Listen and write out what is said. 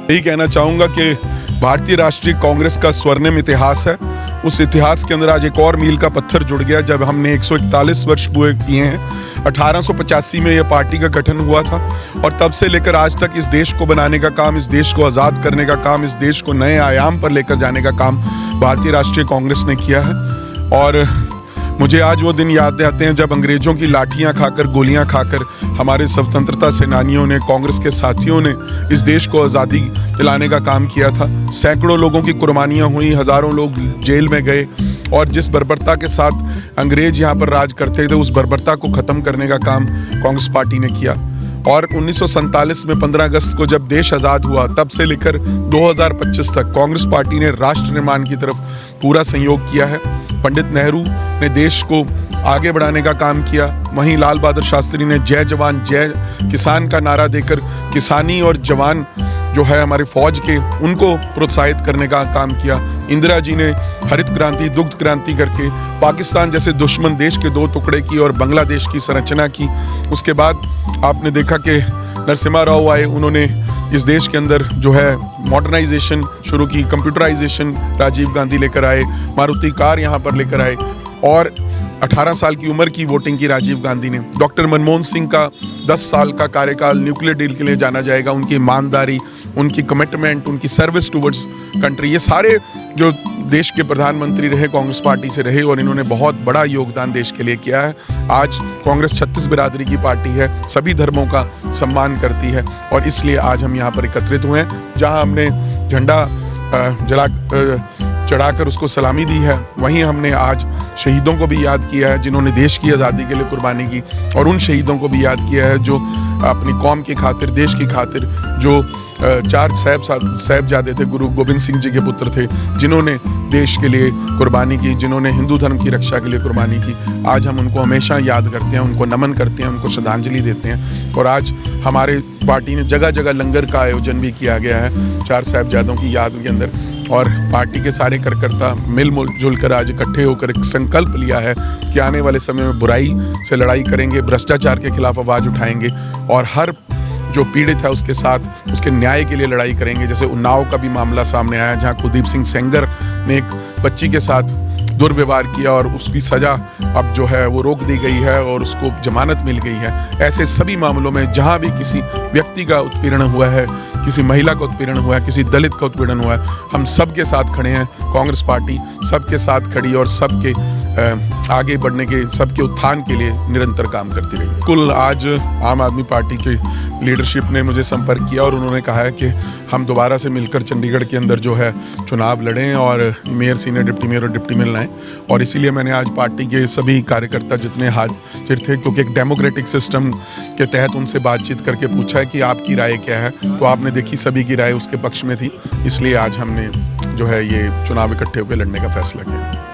यही कहना चाहूँगा कि भारतीय राष्ट्रीय कांग्रेस का स्वर्णिम इतिहास है। उस इतिहास के अंदर आज एक और मील का पत्थर जुड़ गया जब हमने 141 वर्ष पूरे किए हैं। 1885 में यह पार्टी का गठन हुआ था और तब से लेकर आज तक इस देश को बनाने का काम, इस देश को आज़ाद करने का काम, इस देश को नए आयाम पर लेकर जाने का काम भारतीय राष्ट्रीय कांग्रेस ने किया है। और मुझे आज वो दिन याद आते हैं जब अंग्रेज़ों की लाठियां खाकर, गोलियां खाकर हमारे स्वतंत्रता सेनानियों ने, कांग्रेस के साथियों ने इस देश को आज़ादी दिलाने का काम किया था। सैकड़ों लोगों की कुर्बानियां हुई, हज़ारों लोग जेल में गए और जिस बर्बरता के साथ अंग्रेज़ यहाँ पर राज करते थे, उस बर्बरता को ख़त्म करने का काम कांग्रेस पार्टी ने किया। और 1947 में 15 अगस्त को जब देश आज़ाद हुआ, तब से लेकर 2025 तक कांग्रेस पार्टी ने राष्ट्र निर्माण की तरफ पूरा सहयोग किया है। पंडित नेहरू ने देश को आगे बढ़ाने का काम किया, वहीं लाल बहादुर शास्त्री ने जय जवान जय किसान का नारा देकर किसानी और जवान जो है हमारे फौज के, उनको प्रोत्साहित करने का काम किया। इंदिरा जी ने हरित क्रांति, दुग्ध क्रांति करके पाकिस्तान जैसे दुश्मन देश के 2 टुकड़े की और बांग्लादेश की संरचना की। उसके बाद आपने देखा कि नरसिम्हा राव आए, उन्होंने इस देश के अंदर जो है मॉडर्नाइजेशन शुरू की, कंप्यूटराइजेशन राजीव गांधी लेकर आए, मारुति कार यहाँ पर लेकर आए और 18 साल की उम्र की वोटिंग की राजीव गांधी ने। डॉक्टर मनमोहन सिंह का 10 साल का कार्यकाल न्यूक्लियर डील के लिए जाना जाएगा। उनकी ईमानदारी, उनकी कमिटमेंट, उनकी सर्विस टुवर्ड्स कंट्री, ये सारे जो देश के प्रधानमंत्री रहे कांग्रेस पार्टी से रहे और इन्होंने बहुत बड़ा योगदान देश के लिए किया है। आज कांग्रेस 36 बिरादरी की पार्टी है, सभी धर्मों का सम्मान करती है और इसलिए आज हम यहाँ पर एकत्रित हुए हैं। जहाँ हमने झंडा चढ़ाकर उसको सलामी दी है, वहीं हमने आज शहीदों को भी याद किया है जिन्होंने देश की आज़ादी के लिए कुर्बानी की, और उन शहीदों को भी याद किया है जो अपनी कौम की खातिर, देश की खातिर, जो 4 साहिबजादे थे, गुरु गोबिंद सिंह जी के पुत्र थे, जिन्होंने देश के लिए कुर्बानी की, जिन्होंने हिंदू धर्म की रक्षा के लिए कुर्बानी की। आज हम उनको हमेशा याद करते हैं, उनको नमन करते हैं, उनको श्रद्धांजलि देते हैं। और आज हमारे पार्टी ने जगह जगह लंगर का आयोजन भी किया गया है 4 साहिबजादों की याद के अंदर, और पार्टी के सारे कार्यकर्ता मिलजुल कर आज इकट्ठे होकर एक संकल्प लिया है कि आने वाले समय में बुराई से लड़ाई करेंगे, भ्रष्टाचार के खिलाफ आवाज़ उठाएंगे और हर जो पीड़ित है उसके साथ उसके न्याय के लिए लड़ाई करेंगे। जैसे उन्नाव का भी मामला सामने आया जहां कुलदीप सिंह सेंगर ने एक बच्ची के साथ दुर्व्यवहार किया और उसकी सज़ा अब जो है वो रोक दी गई है और उसको जमानत मिल गई है। ऐसे सभी मामलों में जहां भी किसी व्यक्ति का उत्पीड़न हुआ है, किसी महिला का उत्पीड़न हुआ है, किसी दलित का उत्पीड़न हुआ है, हम सबके साथ खड़े हैं। कांग्रेस पार्टी सबके साथ खड़ी और सबके आगे बढ़ने के, सबके उत्थान के लिए निरंतर काम करती रही। कुल आज आम आदमी पार्टी के लीडरशिप ने मुझे संपर्क किया और उन्होंने कहा है कि हम दोबारा से मिलकर चंडीगढ़ के अंदर जो है चुनाव लड़ें और मेयर, सीनियर डिप्टी मेयर और डिप्टी मेयर लाएँ। और इसीलिए मैंने आज पार्टी के सभी कार्यकर्ता जितने हाजिर थे, क्योंकि एक डेमोक्रेटिक सिस्टम के तहत उनसे बातचीत करके पूछा है कि आपकी राय क्या है, तो आपने देखी सभी की राय उसके पक्ष में थी। इसलिए आज हमने जो है ये चुनाव इकट्ठे होकर लड़ने का फैसला किया।